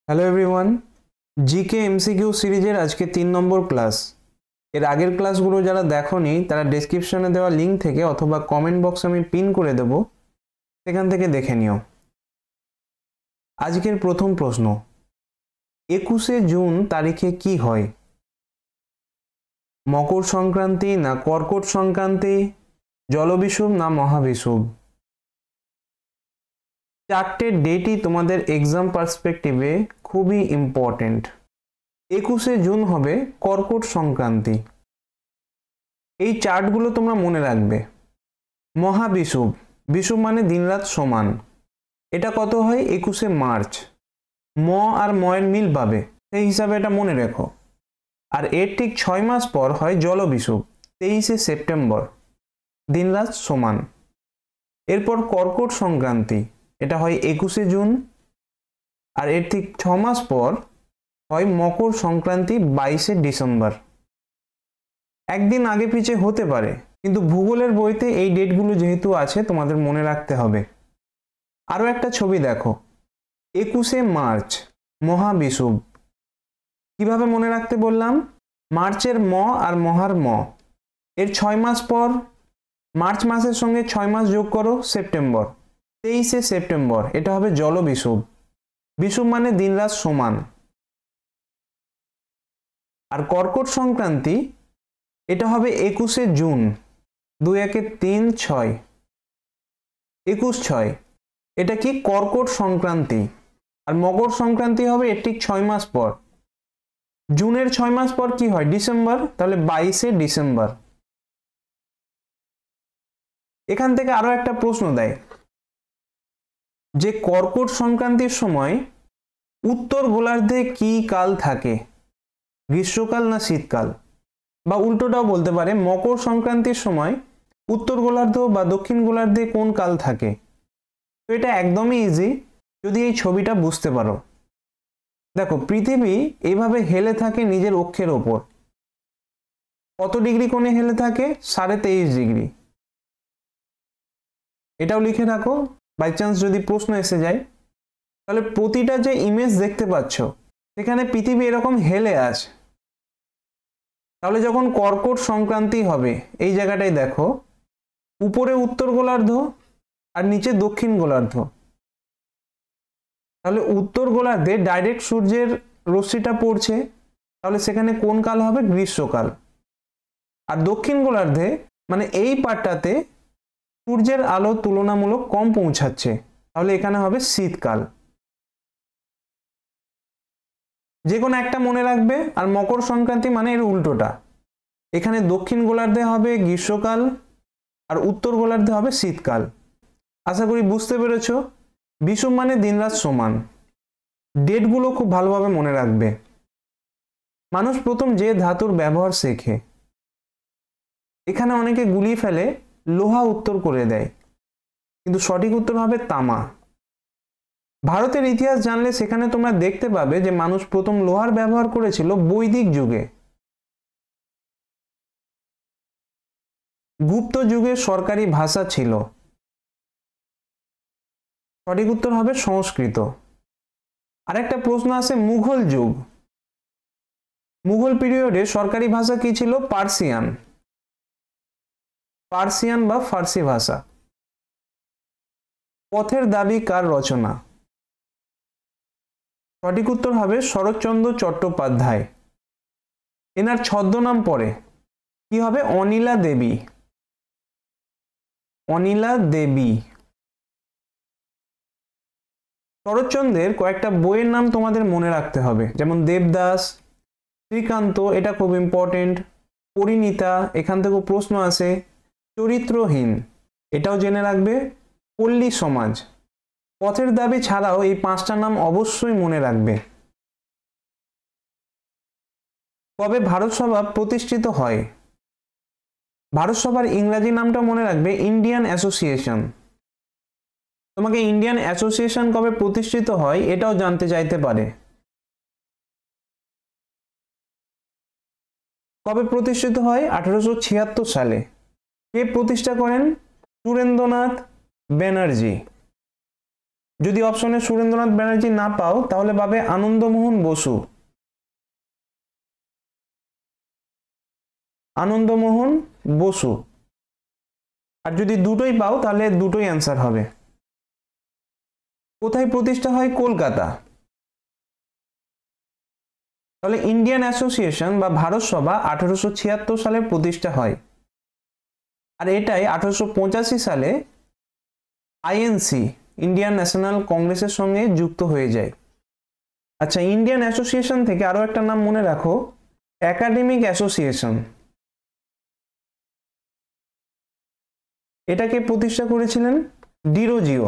Hello everyone, GK MCQ সিরিজের আজকে 3 নম্বর class. এর আগের ক্লাসগুলো যারা দেখোনি তারা ডেসক্রিপশনে দেওয়া লিঙ্ক থেকে অথবা কমেন্ট বক্সে আমি পিন করে দেব, সেখান থেকে দেখে নিও। আজকের প্রথম প্রশ্ন, 21শে জুন তারিখে কি হয়? মকর সংক্রান্তি না কর্কট সংক্রান্তি, জলবিষুব না মহাবিষুব? চারটে ডেটই তোমাদের এক্সাম পার্সপেক্টিভে খুবই ইম্পর্টেন্ট। 21শে জুন হবে কর্কট সংক্রান্তি। এই চার্টগুলো তোমরা মনে রাখবে। মহাবিষুব, বিষুব মানে দিনরাত সমান, এটা কত হয়? 21শে মার্চ। ম আর ময়ের মিল পাবে, সেই হিসাবে এটা মনে রেখো। আর এর ঠিক 6 মাস পর হয় জলবিষুব, 23শে সেপ্টেম্বর, দিনরাত সমান। এরপর কর্কট সংক্রান্তি, এটা হয় 21শে জুন। আর এর ঠিক 6 মাস পর হয় মকর সংক্রান্তি, 22শে ডিসেম্বর। একদিন আগে পিছে হতে পারে, কিন্তু ভূগোলের বইতে এই ডেটগুলো যেহেতু আছে তোমাদের মনে রাখতে হবে। আরও একটা ছবি দেখো, 21শে মার্চ মহাবিষুব। কিভাবে মনে রাখতে বললাম? মার্চের ম আর মহার ম, এর 6 মাস পর মার্চ মাসের সঙ্গে 6 মাস যোগ করো, সেপ্টেম্বর, 23শে সেপ্টেম্বর, এটা হবে জলবিষুব। বিষুব মানে দিনরাত সমান। আর কর্কট সংক্রান্তি, এটা হবে 21শে জুন, 2 একে 3 6, 21/6, এটা কি কর্কট সংক্রান্তি। আর মকর সংক্রান্তি হবে এর ঠিক 6 মাস পর। জুনের 6 মাস পর কি হয়? ডিসেম্বর, তাহলে 22শে ডিসেম্বর। এখান থেকে আরো একটা প্রশ্ন দেয় যে কর্কট সংক্রান্তির সময় উত্তর গোলার্ধে কি কাল থাকে, গ্রীষ্মকাল না শীতকাল? বা উল্টোটাও বলতে পারে, মকর সংক্রান্তির সময় উত্তর গোলার্ধ বা দক্ষিণ গোলার্ধে কোন কাল থাকে? তো এটা একদমই ইজি যদি এই ছবিটা বুঝতে পারো। দেখো, পৃথিবী এইভাবে হেলে থাকে নিজের অক্ষের ওপর। কত ডিগ্রি কোণে হেলে থাকে? 23.5 ডিগ্রি। এটাও লিখে রাখো, বাই চান্স যদি প্রশ্ন এসে যায়। তাহলে প্রতিটা যে ইমেজ দেখতে পাচ্ছ সেখানে পৃথিবী এরকম হেলে আছে। তাহলে যখন কর্কট সংক্রান্তি হবে, এই জায়গাটায় দেখো, উপরে উত্তর গোলার্ধ আর নিচে দক্ষিণ গোলার্ধ। তাহলে উত্তর গোলার্ধে ডাইরেক্ট সূর্যের রশ্মিটা পড়ছে, তাহলে সেখানে কোন কাল হবে? গ্রীষ্মকাল। আর দক্ষিণ গোলার্ধে মানে এই পার্টটাতে সূর্যের আলো তুলনামূলক কম পৌঁছাচ্ছে, তাহলে এখানে হবে শীতকাল। যে কোনো একটা মনে রাখবে। আর মকর সংক্রান্তি মানে এর উল্টোটা, এখানে দক্ষিণ গোলার্ধে হবে গ্রীষ্মকাল আর উত্তর গোলার্ধে হবে শীতকাল। আশা করি বুঝতে পেরেছ। বিষুব মানে দিনরাত সমান। ডেটগুলো খুব ভালোভাবে মনে রাখবে। মানুষ প্রথম যে ধাতুর ব্যবহার শেখে, এখানে অনেকে গুলিয়ে ফেলে, লোহা উত্তর করে দেয়, কিন্তু সঠিক উত্তর হবে তামা। ভারতের ইতিহাস জানলে সেখানে তোমরা দেখতে পাবে যে মানুষ প্রথম লোহার ব্যবহার করেছিল বৈদিক যুগে। গুপ্ত যুগে সরকারি ভাষা ছিল। সঠিক উত্তর হবে সংস্কৃত। আরেকটা প্রশ্ন আছে, মুঘল যুগ, মুঘল পিরিয়ডে সরকারি ভাষা কি ছিল? পার্সিয়ান। পার্সিয়ান বা ফার্সি ভাষা। পথের দাবি কার রচনা? সঠিক উত্তর হবে শরৎচন্দ্র চট্টোপাধ্যায়। এনার ছদ্মনাম পরে কি হবে? অনিলা দেবী। অনিলা দেবী। শরৎচন্দ্রের কয়েকটা বইয়ের নাম তোমাদের মনে রাখতে হবে, যেমন দেবদাস, শ্রীকান্ত, এটা খুব ইম্পর্টেন্ট, পরিণীতা, এখান থেকেও প্রশ্ন আসে, চরিত্রহীন, এটাও জেনে রাখবে, পল্লী সমাজ। পথের দাবি ছাড়াও এই 5টা নাম অবশ্যই মনে রাখবে। কবে ভারত সভা প্রতিষ্ঠিত হয়? ভারত সভার ইংরাজি নামটা মনে রাখবে, ইন্ডিয়ান অ্যাসোসিয়েশন। তোমাকে ইন্ডিয়ান অ্যাসোসিয়েশন কবে প্রতিষ্ঠিত হয় এটাও জানতে চাইতে পারে। কবে প্রতিষ্ঠিত হয়? 1876 সালে। কে প্রতিষ্ঠা করেন? সুরেন্দ্রনাথ ব্যানার্জি। যদি অপশনে সুরেন্দ্রনাথ ব্যানার্জি না পাও তাহলে পাবে আনন্দমোহন বসু। আনন্দমোহন বসু। আর যদি দুটোই পাও তাহলে দুটোই অ্যান্সার হবে। কোথায় প্রতিষ্ঠা হয়? কলকাতা। তাহলে ইন্ডিয়ান অ্যাসোসিয়েশন বা ভারত সভা 1876 সালে প্রতিষ্ঠা হয়, আর এটাই 1885 সালে আইএনসি ইন্ডিয়ান ন্যাশনাল কংগ্রেসের সঙ্গে যুক্ত হয়ে যায়। আচ্ছা, ইন্ডিয়ান অ্যাসোসিয়েশন থেকে আরো একটা নাম মনে রাখো, একাডেমিক অ্যাসোসিয়েশন। এটাকে প্রতিষ্ঠা করেছিলেন ডিরোজিও।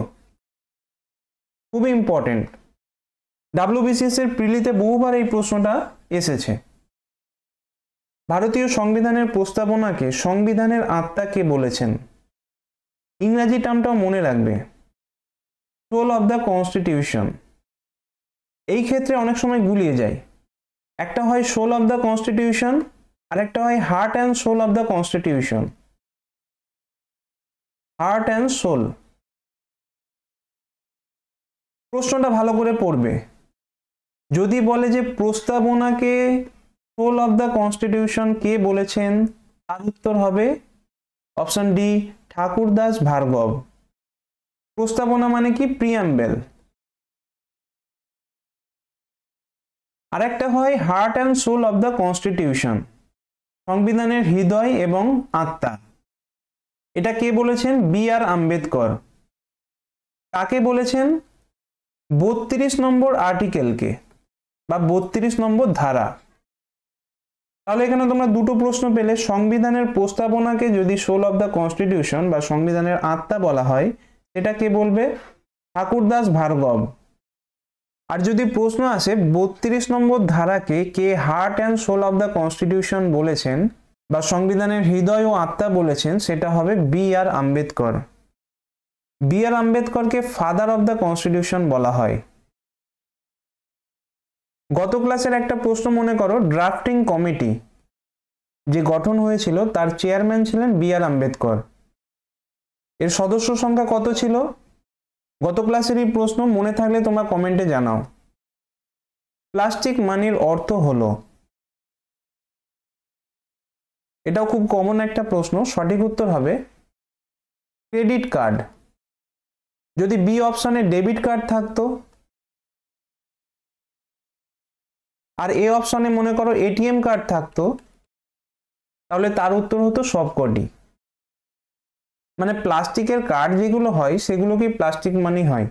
খুবই ইম্পর্টেন্ট, ডাব্লিউবিসিএস এর প্রিলিতে বহুবার এই প্রশ্নটা এসেছে। ভারতীয় সংবিধানের প্রস্তাবনাকে সংবিধানের আত্মা কে বলেছেন? ইংরাজি টার্মটাও মনে রাখবে, সোল অফ দ্য কনস্টিটিউশন। এই ক্ষেত্রে অনেক সময় গুলিয়ে যায়, একটা হয় সোল অফ দ্য কনস্টিটিউশন আর একটা হয় heart and soul of the constitution. Heart and soul. প্রশ্নটা ভালো করে পড়বে। যদি বলে যে প্রস্তাবনাকে সোল অফ দ্য কনস্টিটিউশন কে বলেছেন, তার উত্তর হবে অপশন ডি, ঠাকুরদাস ভার্গব। প্রস্তাবনা মানে কি? প্রিয়াম্বেল। আর একটা হয় heart and soul of the constitution, সংবিধানের হৃদয় এবং আত্মা। এটা কে বলেছেন? B R Ambedkar. কাকে বলেছেন? 32 নম্বর আর্টিকেলকে বা 32 নম্বর ধারা। তাহলে এখানে তোমরা দুটো প্রশ্ন পেলে, সংবিধানের প্রস্তাবনাকে যদি সোল অফ দ্য কনস্টিটিউশন বা সংবিধানের আত্মা বলা হয়, সেটা কে বলবে? ঠাকুরদাস ভার্গব। আর যদি প্রশ্ন আসে 32 নম্বর ধারাকে কে heart and soul of the constitution বলেছেন বা সংবিধানের হৃদয় ও আত্মা বলেছেন, সেটা হবে B R Ambedkar. B R আম্বেদকরকে ফাদার অফ দ্য কনস্টিটিউশন বলা হয়। গত ক্লাসের একটা প্রশ্ন মনে করো, ড্রাফটিং কমিটি যে গঠন হয়েছিল তার চেয়ারম্যান ছিলেন বি আর আম্বেদকর। এর সদস্য সংখ্যা কত ছিল? গত ক্লাসের এই প্রশ্ন মনে থাকলে তোমরা কমেন্টে জানাও। প্লাস্টিক মানির অর্থ হলো, এটাও খুব কমন একটা প্রশ্ন, সঠিক উত্তর হবে ক্রেডিট কার্ড। যদি বি অপশনে ডেবিট কার্ড থাকতো আর এ অপশনে মনে করো এটিএম কার্ড থাকতো, তাহলে তার উত্তর হতো সবকটি। মানে প্লাস্টিকের কার্ড যেগুলো হয় সেগুলোকে প্লাস্টিক মানি হয়,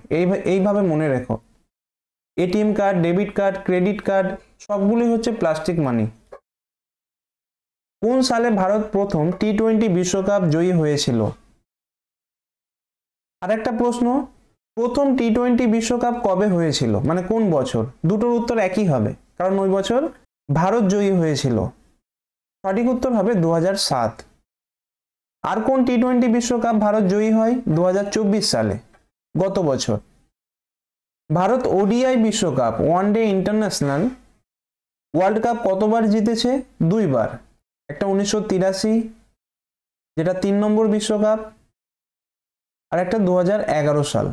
এইভাবে মনে রেখো। ATM card, debit card, credit card সবগুলি হচ্ছে প্লাস্টিক মানি। কোন সালে ভারত প্রথম টি-20 বিশ্বকাপ জয়ী হয়েছিল? আর একটা প্রশ্ন, প্রথম টি-20 বিশ্বকাপ কবে হয়েছিল, মানে কোন বছর? দুটোর উত্তর একই হবে, কারণ ওই বছর ভারত জয়ী হয়েছিল। সঠিক উত্তর হবে 2007। আর কোন টি-20 বিশ্বকাপ ভারত জয়ী হয়? 2024 সালে, গত বছর। ভারত ওডিআই বিশ্বকাপ, ওয়ানডে ইন্টারন্যাশনাল ওয়ার্ল্ড কাপ কতবার জিতেছে? 2 বার। একটা 1983, যেটা 3 নম্বর বিশ্বকাপ, আর একটা 2011 সাল।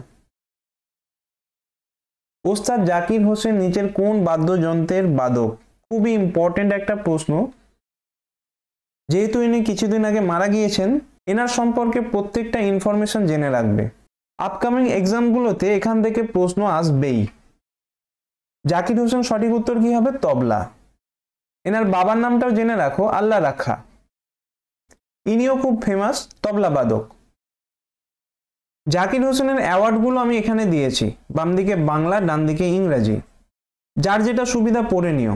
ওস্তাদ জাকির হোসেন নিচের কোন বাদ্যযন্ত্রের বাদক? খুবই ইম্পর্টেন্ট একটা প্রশ্ন, যেহেতু ইনি কিছুদিন আগে মারা গিয়েছেন, এনার সম্পর্কে প্রত্যেকটা ইনফরমেশন জেনে রাখবে। আপকামিং এক্সামগুলোতে এখান থেকে প্রশ্ন আসবেই। জাকির হোসেন সঠিক উত্তর কি হবে? তবলা। এনার বাবার নামটাও জেনে রাখো, আল্লাহ রাখা। ইনিও খুব ফেমাস তবলা বাদক। জাকির হোসেনের অ্যাওয়ার্ডগুলো আমি এখানে দিয়েছি, বাম দিকে বাংলা, ডান দিকে ইংরাজি, যার যেটা সুবিধা পড়ে নিও।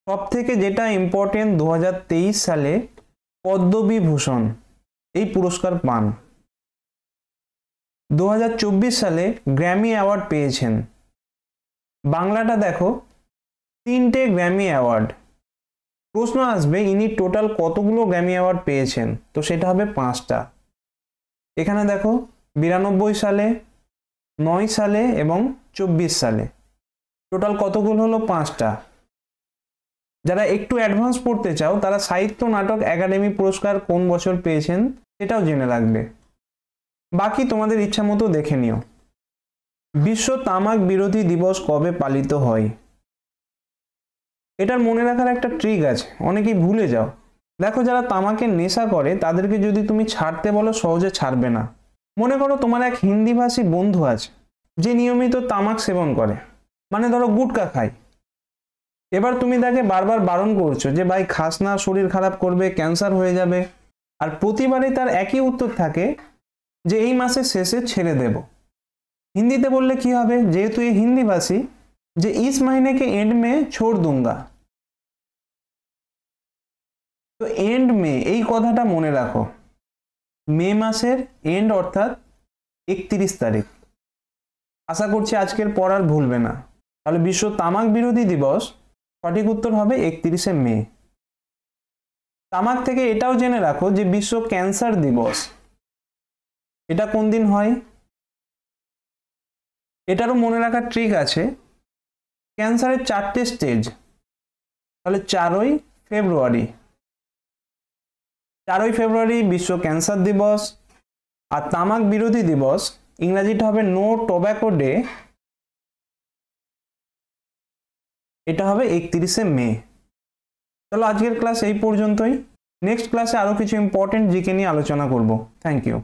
সব থেকে যেটা ইম্পর্টেন্ট, 2023 সালে পদ্মবিভূষণ এই পুরস্কার পান। 2024 সালে গ্র্যামি অ্যাওয়ার্ড পেয়েছেন। বাংলাটা দেখো, 3টে গ্র্যামি অ্যাওয়ার্ড। প্রশ্ন আসবে ইনি টোটাল কতগুলো গ্র্যামি অ্যাওয়ার্ড পেয়েছেন, তো সেটা হবে 5টা। এখানে দেখো 92 সালে, 9 সালে এবং 24 সালে, টোটাল কতগুলো হলো? 5টা। যারা একটু অ্যাডভান্স পড়তে চাও তারা সাহিত্য নাটক একাডেমি পুরস্কার কোন বছর পেয়েছেন সেটাও জেনে রাখবে। বাকি তোমাদের ইচ্ছা মতো দেখে নিও। বিশ্ব তামাক বিরোধী দিবস কবে পালিত হয়? এটার মনে রাখার একটা ট্রিক আছে, অনেকেই ভুলে যাও। দেখো, যারা তামাকের নেশা করে তাদেরকে যদি তুমি ছাড়তে বলো সহজে ছাড়বে না। মনে করো তোমার এক হিন্দিভাষী বন্ধু আছে যে নিয়মিত তামাক সেবন করে, মানে ধরো গুটকা খায়। এবার তুমি তাকে বারবার বারণ করছো যে ভাই খাস না, শরীর খারাপ করবে, ক্যান্সার হয়ে যাবে। আর প্রতিবারই তার একই উত্তর থাকে যে এই মাসের শেষে ছেড়ে দেব। হিন্দিতে বললে কি হবে, যেহেতু এই হিন্দিভাষী, যে ইস মहीने के एंड में छोड़ दूंगा। তো এন্ড মে এই কথাটা মনে রাখো, মে মাসের এন্ড অর্থাৎ 31 তারিখ। আশা করছি আজকের পর আর ভুলবে না। তাহলে বিশ্ব তামাক বিরোধী দিবস সঠিক উত্তর হবে 31শে মে। তামাক থেকে এটাও জেনে রাখো যে বিশ্ব ক্যান্সার দিবস এটা কোন দিন হয়। এটারও মনে রাখার ট্রিক আছে। ক্যান্সারের 4টে স্টেজ, তাহলে 4ই ফেব্রুয়ারি। 4ই ফেব্রুয়ারি বিশ্ব ক্যান্সার দিবস। আর তামাক বিরোধী দিবস ইংরেজিটা হবে নো টোব্যাকো ডে, এটা হবে 31শে মে। চলো আজকের ক্লাস এই পর্যন্তই। নেক্সট ক্লাসে আরো কিছু ইম্পর্টেন্ট জিকে নিয়ে আলোচনা করব। Thank you.